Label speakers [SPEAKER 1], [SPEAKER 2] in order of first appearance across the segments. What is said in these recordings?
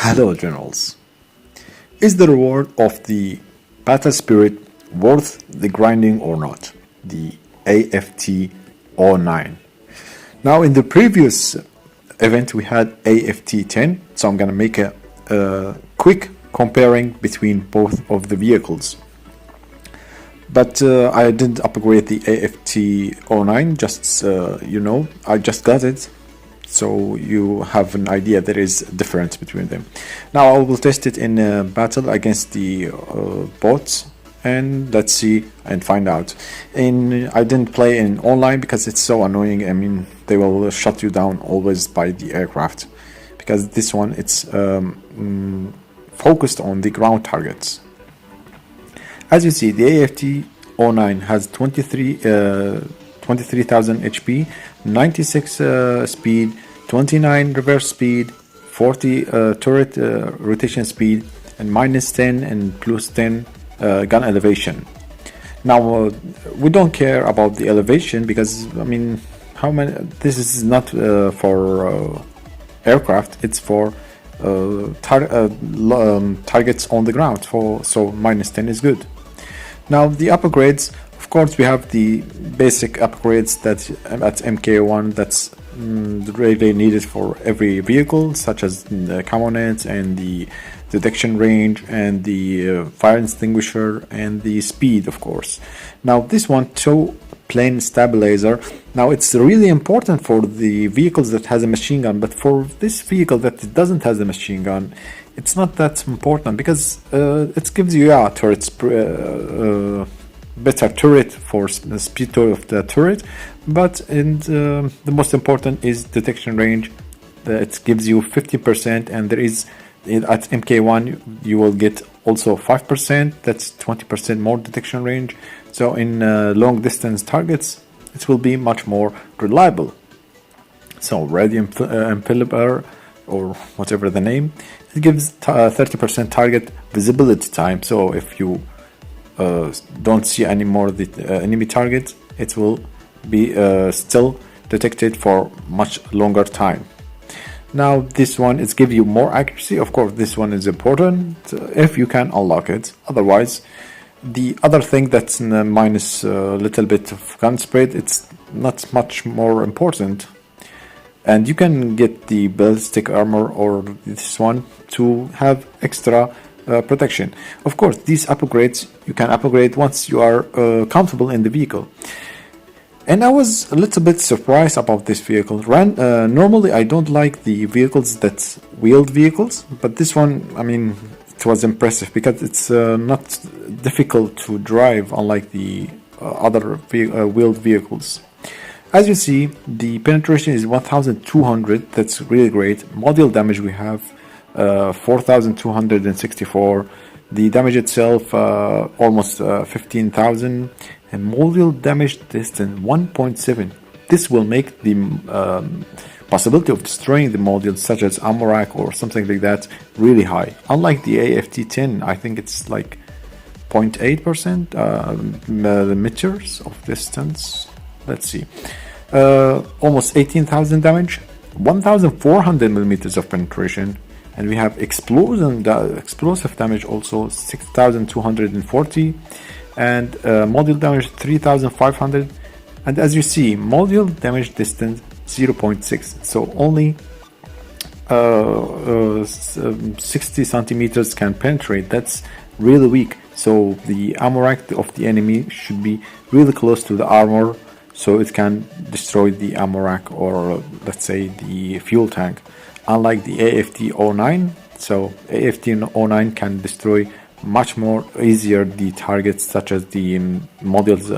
[SPEAKER 1] Hello generals. Is the reward of the battle spirit worth the grinding or not? The AFT-09. Now in the previous event we had AFT-10, so I'm gonna make a quick comparing between both of the vehicles. But I didn't upgrade the AFT-09, just I just got it, so you have an idea there is a difference between them. Now I will test it in a battle against the bots, and let's see and find out. I didn't play in online because it's so annoying. I mean, they will shut you down always by the aircraft, because this one it's focused on the ground targets. As you see, the AFT-09 has 23,000 HP, 96 speed, 29 reverse speed, 40 turret rotation speed, and -10 and +10 gun elevation. Now we don't care about the elevation because I mean, how many? This is not for aircraft. It's for targets on the ground. So -10 is good. Now the upgrades, of course, we have the basic upgrades that at MK1 that's really needed for every vehicle, such as the camo nets and the detection range and the fire extinguisher and the speed, of course. Now this one, toe plane stabilizer. Now it's really important for the vehicles that has a machine gun, but for this vehicle that doesn't have a machine gun, it's not that important because it gives you turrets, better turret for speed of the turret, but the most important is detection range. It gives you 50%, and there is at MK1 you will get also 5%. That's 20% more detection range. So in long distance targets it will be much more reliable. So radium impeller, or whatever the name, it gives 30% target visibility time. So if you don't see any more the enemy target, it will be still detected for much longer time. Now this one is give you more accuracy. Of course this one is important if you can unlock it. Otherwise, the other thing that's minus a little bit of gun spread, it's not much more important. And you can get the ballistic armor or this one to have extra protection. Of course, these upgrades you can upgrade once you are comfortable in the vehicle. And I was a little bit surprised about this vehicle. Normally I don't like the vehicles that's wheeled vehicles, but this one, I mean, it was impressive because it's not difficult to drive, unlike the other wheeled vehicles. As you see, the penetration is 1200. That's really great. Module damage we have 4264. The damage itself almost 15,000, and module damage distance 1.7. This will make the possibility of destroying the modules, such as ammo rack or something like that, really high. Unlike the AFT-10, I think it's like 0.8% meters of distance. Let's see, almost 18,000 damage, 1,400 millimeters of penetration, and we have explosive damage also 6,240, and module damage 3,500. And as you see, module damage distance 0.6, so only 60 centimeters can penetrate. That's really weak. So the ammo rack of the enemy should be really close to the armor, so it can destroy the ammo rack, or let's say the fuel tank. Unlike the AFT-09, so AFT-09 can destroy much more easier the targets, such as the modules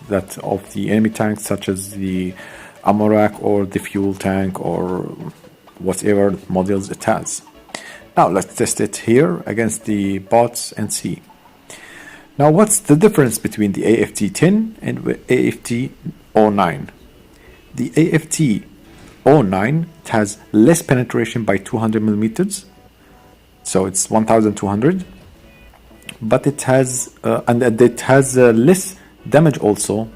[SPEAKER 1] that of the enemy tanks, such as the ammo rack or the fuel tank or whatever modules it has. Now let's test it here against the bots and see. Now what's the difference between the AFT-10 and AFT-09? The AFT-09 has less penetration by 200 millimeters, so it's 1200, but it has less damage also,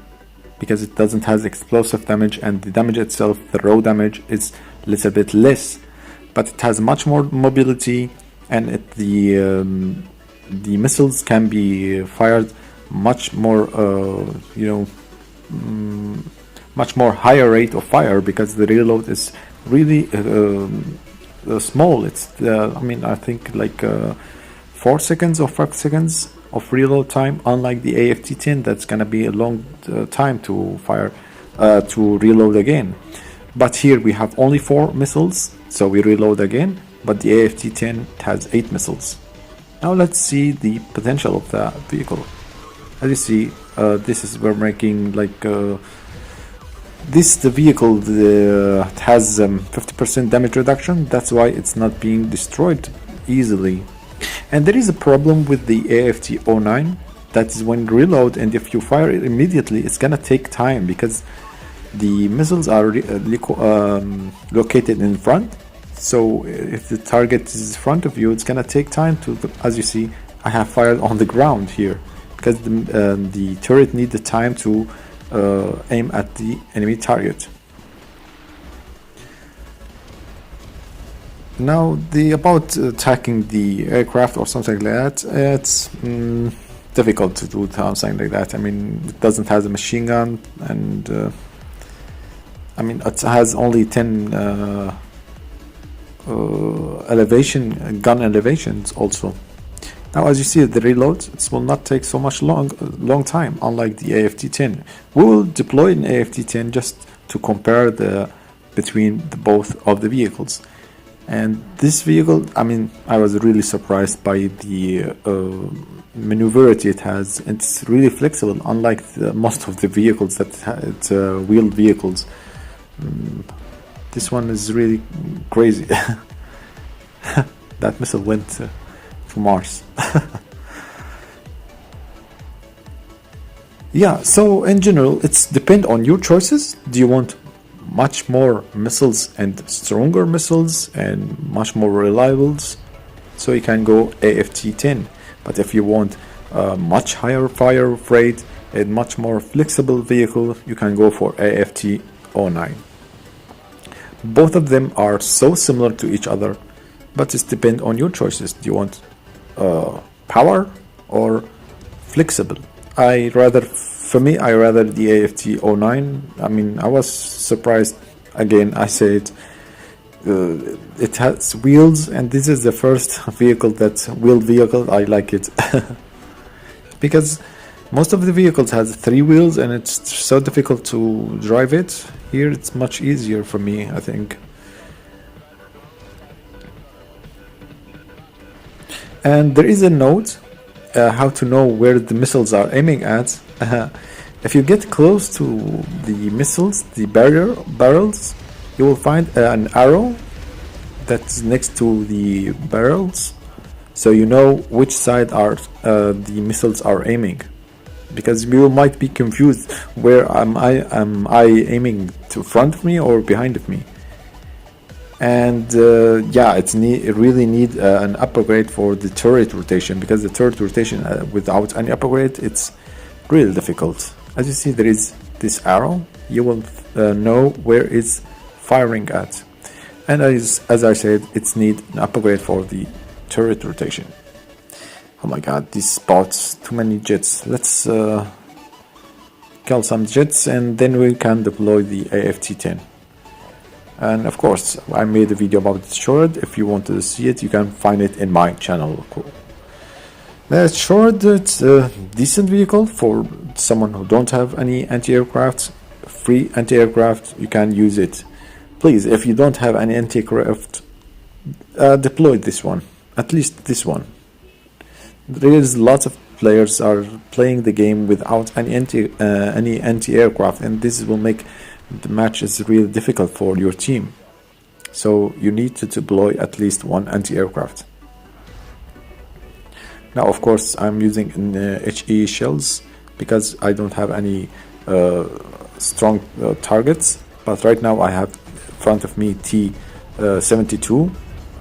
[SPEAKER 1] because it doesn't have explosive damage, and the damage itself, the raw damage, is a little bit less, but it has much more mobility, and the missiles can be fired much more much more higher rate of fire, because the reload is really small. It's I mean, I think like 4 seconds or 5 seconds of reload time, unlike the AFT-10 that's gonna be a long time to fire to reload again. But here we have only 4 missiles, so we reload again, but the AFT-10 has 8 missiles. Now let's see the potential of the vehicle. As you see, this is, we're making like the vehicle has 50% damage reduction. That's why it's not being destroyed easily. And there is a problem with the AFT-09. That is when reload, and if you fire it immediately, it's gonna take time, because the missiles are located in front. So if the target is in front of you, it's gonna take time to, as you see, I have fired on the ground here, because the turret needs the time to aim at the enemy target. Now about attacking the aircraft or something like that, it's difficult to do something like that. I mean, it doesn't have a machine gun, and I mean, it has only 10 gun elevations also. Now, as you see, the reload, it will not take so much long time, unlike the AFT-10. We will deploy an AFT-10 just to compare between both of the vehicles. And this vehicle, I mean, I was really surprised by the maneuverability it has. It's really flexible, unlike most of the vehicles that it's wheeled vehicles. This one is really crazy. That missile went to Mars. Yeah, so in general, it's depend on your choices. Do you want much more missiles and stronger missiles and much more reliables? So you can go AFT-10. But if you want a much higher fire rate and much more flexible vehicle, you can go for AFT-09. Both of them are so similar to each other, but it depends on your choices. Do you want power or flexible? For me, I rather the AFT-09. I mean, I was surprised. Again, I said it has wheels, and this is the first vehicle that's wheeled vehicle. I like it because most of the vehicles has 3 wheels, and it's so difficult to drive it. Here, it's much easier for me, I think. And there is a note how to know where the missiles are aiming at. If you get close to the missiles, the barrels, you will find an arrow that's next to the barrels, so you know which side are the missiles are aiming. Because you might be confused, where am I aiming to front of me or behind of me? And yeah, it really need an upgrade for the turret rotation, because the turret rotation without any upgrade, it's really difficult. As you see, there is this arrow. You will know where it's firing at, and as I said, it's need an upgrade for the turret rotation. Oh my god, these spots, too many jets. Let's kill some jets, and then we can deploy the AFT-10. And of course, I made a video about the Shord. If you want to see it, you can find it in my channel. Cool. The Shord, it's a decent vehicle for someone who don't have any anti-aircraft. Free anti-aircraft, you can use it. Please, if you don't have any anti-aircraft, deploy this one. At least this one. There is lots of players are playing the game without any anti-aircraft, and this will make the match is really difficult for your team. So you need to deploy at least one anti-aircraft. Now, of course, I'm using HE shells because I don't have any strong targets. But right now I have in front of me T-72.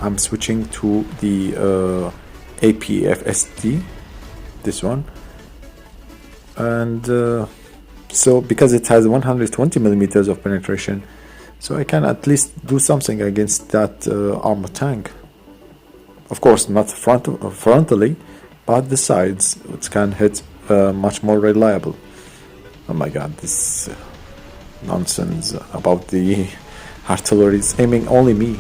[SPEAKER 1] I'm switching to the APFSD, this one, and so because it has 120 millimeters of penetration, so I can at least do something against that armor tank. Of course, not frontally, but the sides, it can hit much more reliable. Oh my god, this nonsense about the artillery is aiming only me.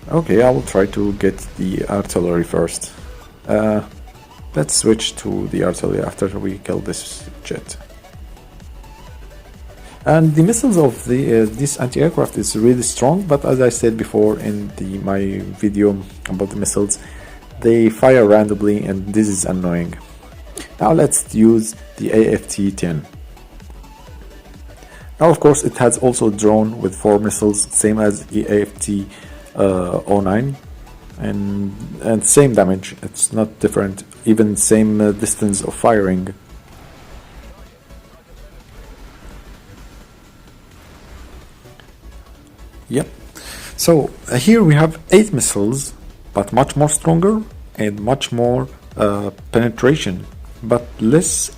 [SPEAKER 1] Okay, I will try to get the artillery first. Let's switch to the artillery after we kill this jet. And the missiles of this anti-aircraft is really strong, but as I said before in my video about the missiles, they fire randomly and this is annoying. Now let's use the AFT-10. Now of course it has also a drone with 4 missiles, same as the AFT-09, and same damage, it's not different, even same distance of firing. Yep. So here we have 8 missiles, but much more stronger and much more penetration, but less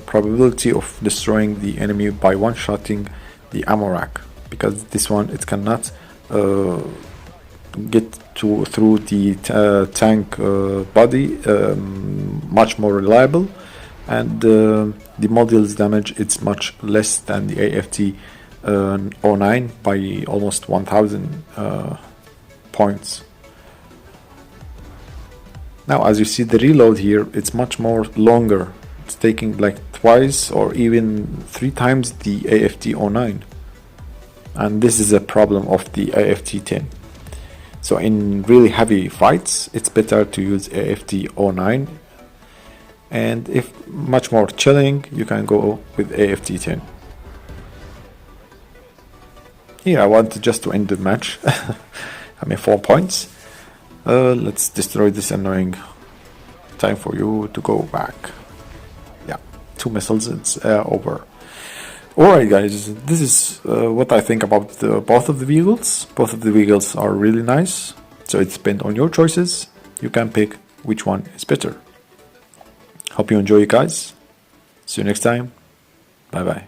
[SPEAKER 1] probability of destroying the enemy by one-shotting the ammo rack, because this one it cannot get through the tank body, much more reliable, and the module's damage it's much less than the AFT-09 by almost 1000 points. Now as you see, the reload here it's much more longer, it's taking like twice or even 3 times the AFT-09, and this is a problem of the AFT-10. So in really heavy fights it's better to use AFT-09, and if much more chilling you can go with AFT-10. Here I want just to end the match. I mean 4 points. Let's destroy this annoying. Time for you to go back. Yeah, 2 missiles, it's over. Alright guys, this is what I think about both of the vehicles. Both of the vehicles are really nice, so it depends on your choices. You can pick which one is better. Hope you enjoy it guys. See you next time. Bye bye.